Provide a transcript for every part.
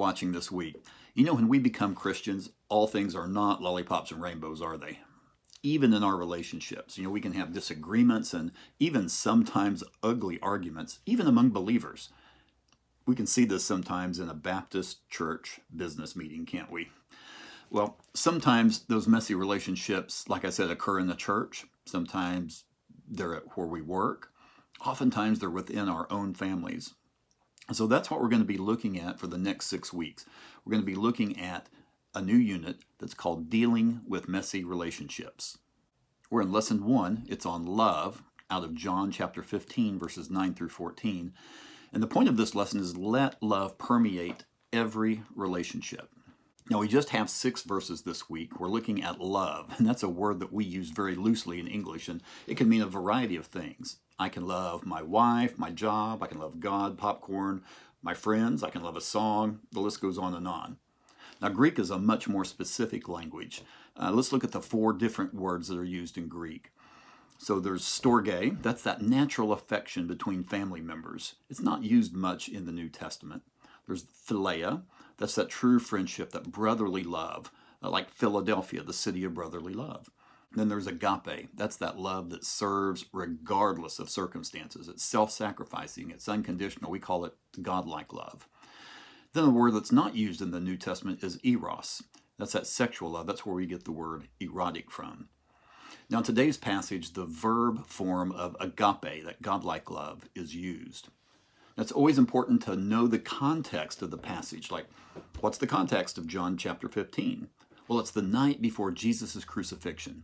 watching this week. You know, when we become Christians, all things are not lollipops and rainbows, are they? Even in our relationships, we can have disagreements and even sometimes ugly arguments, even among believers. We can see this sometimes in a Baptist church business meeting, can't we? Well, sometimes those messy relationships, like I said, occur in the church. Sometimes they're at where we work. Oftentimes they're within our own families. So that's what we're going to be looking at for the next 6 weeks. We're going to be looking at a new unit that's called Dealing with Messy Relationships. We're in Lesson 1. It's on love out of John chapter 15, verses 9 through 14. And the point of this lesson is let love permeate every relationship. Now, we just have 6 verses this week. We're looking at love, and that's a word that we use very loosely in English, and it can mean a variety of things. I can love my wife, my job, I can love God, popcorn, my friends, I can love a song, the list goes on and on. Now, Greek is a much more specific language. Let's look at the 4 different words that are used in Greek. So there's storge, that's that natural affection between family members. It's not used much in the New Testament. There's philia, that's that true friendship, that brotherly love, like Philadelphia, the city of brotherly love. Then there's agape. That's that love that serves regardless of circumstances. It's self-sacrificing. It's unconditional. We call it godlike love. Then the word that's not used in the New Testament is eros. That's that sexual love. That's where we get the word erotic from. Now in today's passage, the verb form of agape, that godlike love, is used. Now, it's always important to know the context of the passage. Like, what's the context of John chapter 15? Well, it's the night before Jesus' crucifixion.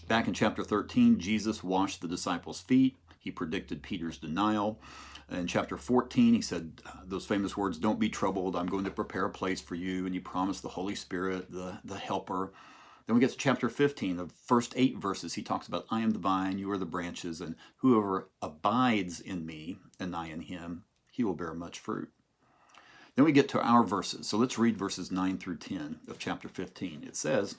Back in chapter 13, Jesus washed the disciples' feet. He predicted Peter's denial. In chapter 14, he said those famous words, "Don't be troubled, I'm going to prepare a place for you." And he promised the Holy Spirit, the helper. Then we get to chapter 15. The first 8 verses, he talks about, "I am the vine, you are the branches, and whoever abides in me and I in him, he will bear much fruit." Then we get to our verses. So let's read verses 9 through 10 of chapter 15. It says,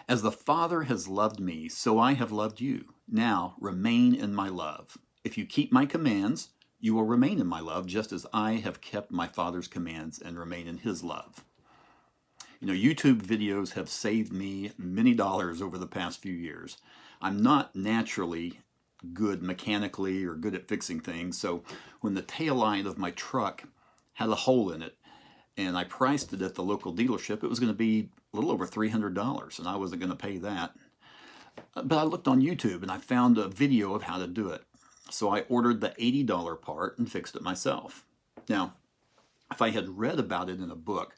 "As the Father has loved me, so I have loved you. Now remain in my love. If you keep my commands, you will remain in my love, just as I have kept my Father's commands and remain in his love." YouTube videos have saved me many dollars over the past few years. I'm not naturally good mechanically or good at fixing things, so when the tail light of my truck had a hole in it and I priced it at the local dealership, it was going to be a little over $300, and I wasn't going to pay that. But I looked on YouTube and I found a video of how to do it. So I ordered the $80 part and fixed it myself. Now, if I had read about it in a book,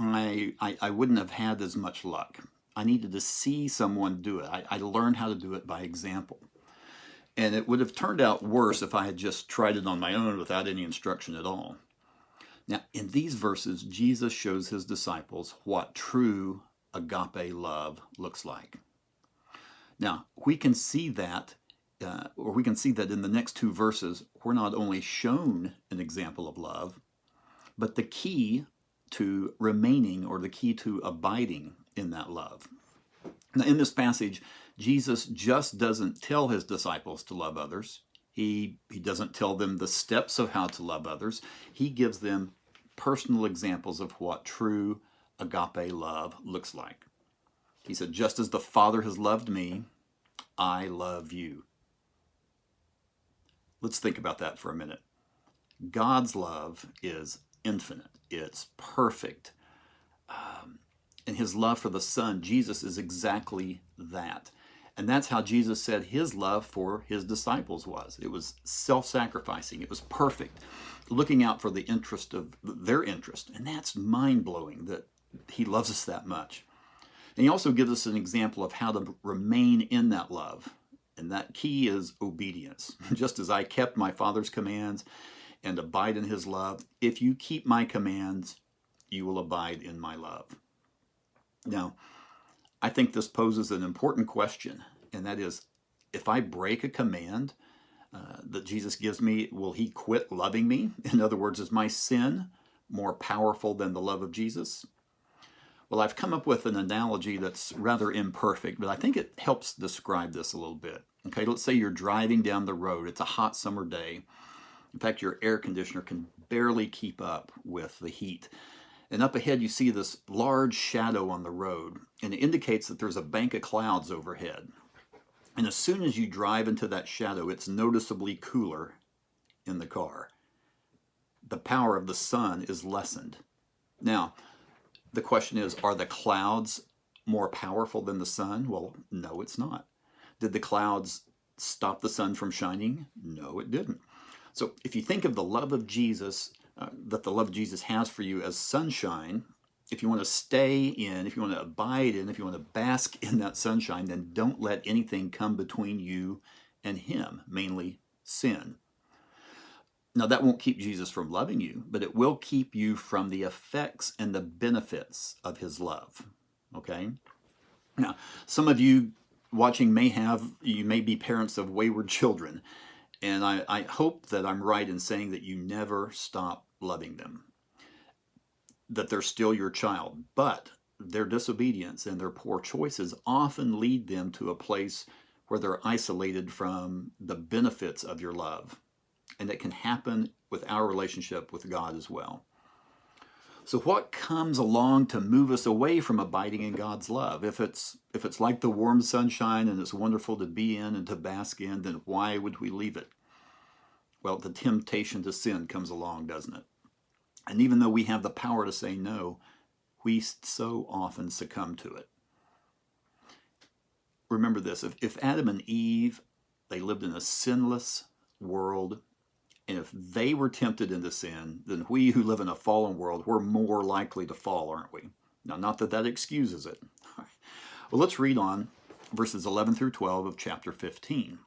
I wouldn't have had as much luck. I needed to see someone do it. I learned how to do it by example. And it would have turned out worse if I had just tried it on my own without any instruction at all. Now, in these verses, Jesus shows his disciples what true agape love looks like. Now, we can see that in the next 2 verses, we're not only shown an example of love, but the key to remaining, or the key to abiding in that love. Now, in this passage, Jesus just doesn't tell his disciples to love others. He doesn't tell them the steps of how to love others. He gives them personal examples of what true agape love looks like. He said, "Just as the Father has loved me, I love you." Let's think about that for a minute. God's love is infinite. It's perfect. And his love for the Son, Jesus, is exactly that. And that's how Jesus said his love for his disciples was. It was self-sacrificing. It was perfect, looking out for the interest of their interest. And that's mind-blowing that he loves us that much. And he also gives us an example of how to remain in that love. And that key is obedience. Just as I kept my Father's commands and abide in his love, if you keep my commands, you will abide in my love. Now, I think this poses an important question, and that is, if I break a command that Jesus gives me, will he quit loving me? In other words, is my sin more powerful than the love of Jesus? Well, I've come up with an analogy that's rather imperfect, but I think it helps describe this a little bit. Okay, let's say you're driving down the road. It's a hot summer day. In fact, your air conditioner can barely keep up with the heat. And up ahead, you see this large shadow on the road, and it indicates that there's a bank of clouds overhead. And as soon as you drive into that shadow, it's noticeably cooler in the car. The power of the sun is lessened. Now, the question is, are the clouds more powerful than the sun? Well, no, it's not. Did the clouds stop the sun from shining? No, it didn't. So if you think of the love of Jesus, that the love of Jesus has for you as sunshine, if you want to stay in, if you want to abide in, if you want to bask in that sunshine, then don't let anything come between you and him, mainly sin. Now, that won't keep Jesus from loving you, but it will keep you from the effects and the benefits of his love. Okay? Now, some of you watching you may be parents of wayward children, and I hope that I'm right in saying that you never stop loving them, that they're still your child, but their disobedience and their poor choices often lead them to a place where they're isolated from the benefits of your love. And it can happen with our relationship with God as well. So what comes along to move us away from abiding in God's love? If it's like the warm sunshine and it's wonderful to be in and to bask in, then why would we leave it? Well, the temptation to sin comes along, doesn't it? And even though we have the power to say no, we so often succumb to it. Remember this, if Adam and Eve, they lived in a sinless world, and if they were tempted into sin, then we who live in a fallen world, we're more likely to fall, aren't we? Now, not that that excuses it. Well, let's read on verses 11 through 12 of chapter 15.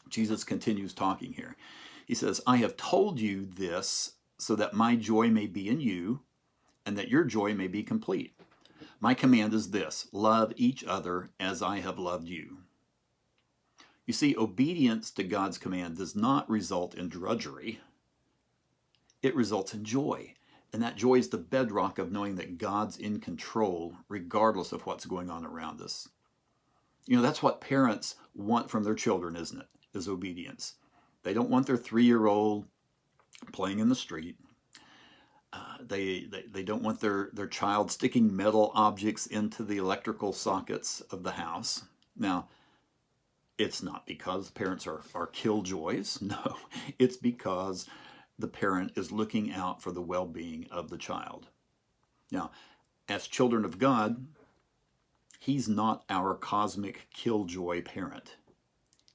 Jesus continues talking here. He says, I have told you this so that my joy may be in you and that your joy may be complete. My command is this, love each other as I have loved you. You see, obedience to God's command does not result in drudgery. It results in joy. And that joy is the bedrock of knowing that God's in control regardless of what's going on around us. You know, that's what parents want from their children, isn't it? Is obedience. They don't want their 3-year-old playing in the street. They don't want their child sticking metal objects into the electrical sockets of the house. Now, it's not because parents are killjoys. No, it's because the parent is looking out for the well-being of the child. Now, as children of God, he's not our cosmic killjoy parent.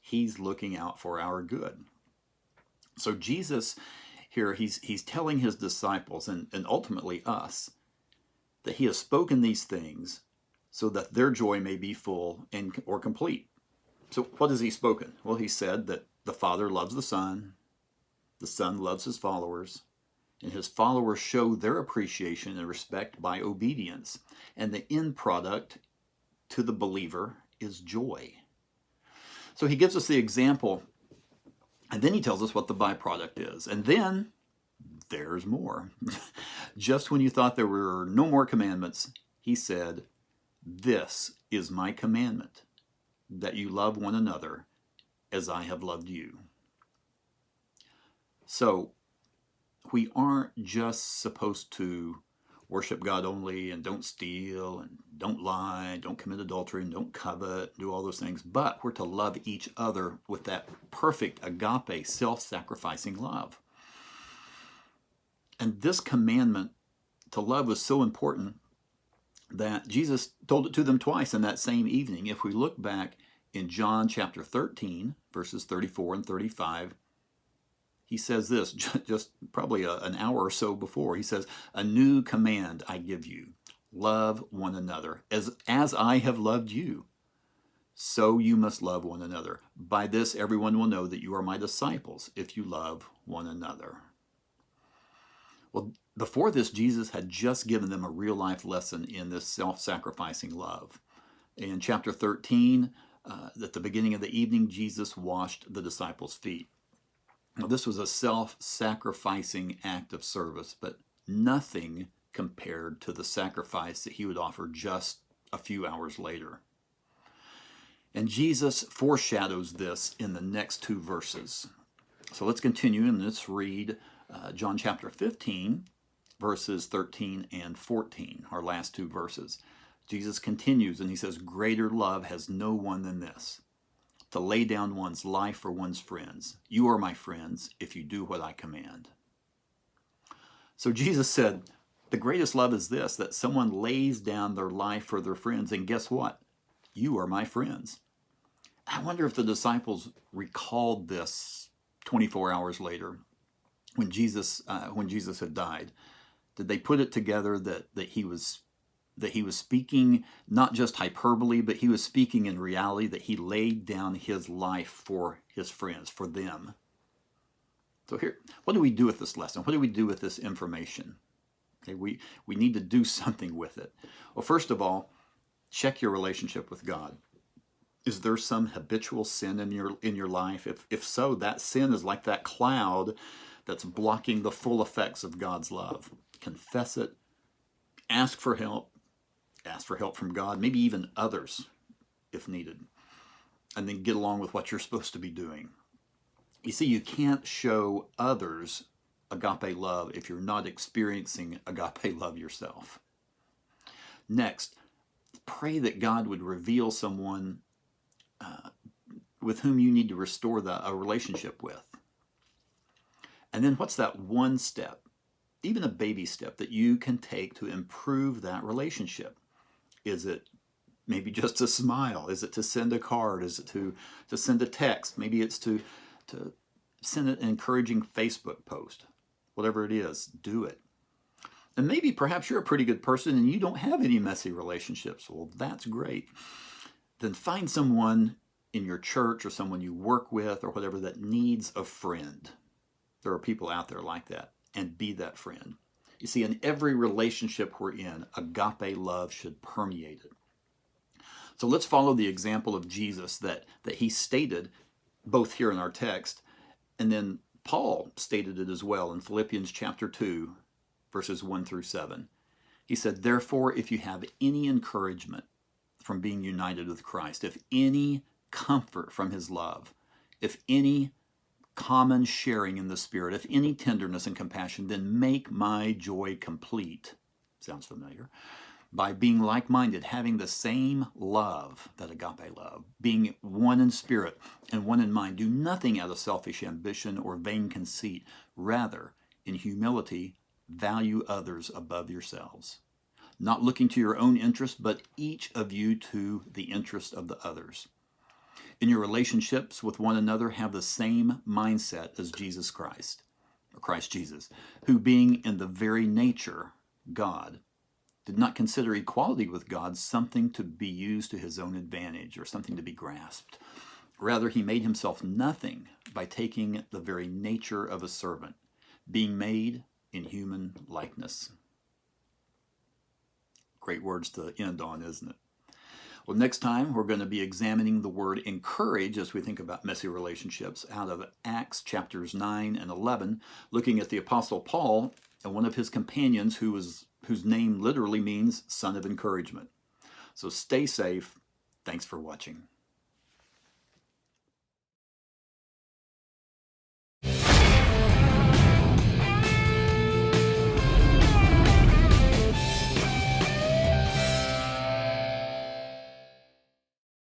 He's looking out for our good. So Jesus here, he's telling his disciples and ultimately us that he has spoken these things so that their joy may be full or complete. So what has he spoken? Well, he said that the Father loves the Son loves his followers, and his followers show their appreciation and respect by obedience. And the end product to the believer is joy. So he gives us the example, and then he tells us what the byproduct is. And then there's more. Just when you thought there were no more commandments, he said, this is my commandment, that you love one another as I have loved you. So we aren't just supposed to worship God only and don't steal and don't lie, don't commit adultery and don't covet, do all those things, but we're to love each other with that perfect agape, self-sacrificing love. And this commandment to love was so important that Jesus told it to them twice in that same evening. If we look back in John chapter 13, verses 34 and 35, he says this just probably an hour or so before. He says, a new command I give you, love one another. As I have loved you, so you must love one another. By this everyone will know that you are my disciples, if you love one another. Well, before this, Jesus had just given them a real-life lesson in this self-sacrificing love. In chapter 13, at the beginning of the evening, Jesus washed the disciples' feet. Now, this was a self-sacrificing act of service, but nothing compared to the sacrifice that he would offer just a few hours later. And Jesus foreshadows this in the next two verses. So let's continue and let's read John chapter 15, verses 13 and 14, our last two verses. Jesus continues and he says, "Greater love has no one than this, to lay down one's life for one's friends. You are my friends if you do what I command." So Jesus said, the greatest love is this, that someone lays down their life for their friends. And guess what? You are my friends. I wonder if the disciples recalled this 24 hours later when Jesus had died. Did they put it together that he was speaking not just hyperbole, but he was speaking in reality, that he laid down his life for his friends, for them? So here, what do we do with this lesson? What do we do with this information? Okay, we need to do something with it. Well, first of all, check your relationship with God. Is there some habitual sin in your life? If so, that sin is like that cloud that's blocking the full effects of God's love. Confess it. Ask for help. Ask for help from God, maybe even others if needed. And then get along with what you're supposed to be doing. You see, you can't show others agape love if you're not experiencing agape love yourself. Next, pray that God would reveal someone with whom you need to restore a relationship with. And then what's that one step, even a baby step, that you can take to improve that relationship? Is it maybe just a smile? Is it to send a card? Is it to send a text? Maybe it's to send an encouraging Facebook post. Whatever it is, do it. And maybe perhaps you're a pretty good person and you don't have any messy relationships. Well, that's great. Then find someone in your church or someone you work with or whatever that needs a friend. There are people out there like that, and be that friend. You see, in every relationship we're in, agape love should permeate it. So let's follow the example of Jesus that he stated both here in our text, and then Paul stated it as well in Philippians chapter 2, verses 1 through 7. He said, "Therefore, if you have any encouragement from being united with Christ, if any comfort from his love, if any common sharing in the Spirit, if any tenderness and compassion, then make my joy complete." Sounds familiar. "By being like-minded, having the same love," that agape love, "being one in spirit and one in mind. Do nothing out of selfish ambition or vain conceit. Rather, in humility, value others above yourselves, not looking to your own interest, but each of you to the interest of the others. In your relationships with one another, have the same mindset as Jesus Christ, or Christ Jesus, who being in the very nature God, did not consider equality with God something to be used to his own advantage or something to be grasped. Rather, he made himself nothing by taking the very nature of a servant, being made in human likeness." Great words to end on, isn't it? Well, next time we're going to be examining the word encourage as we think about messy relationships out of Acts chapters 9 and 11, looking at the Apostle Paul and one of his companions whose name literally means son of encouragement. So stay safe. Thanks for watching.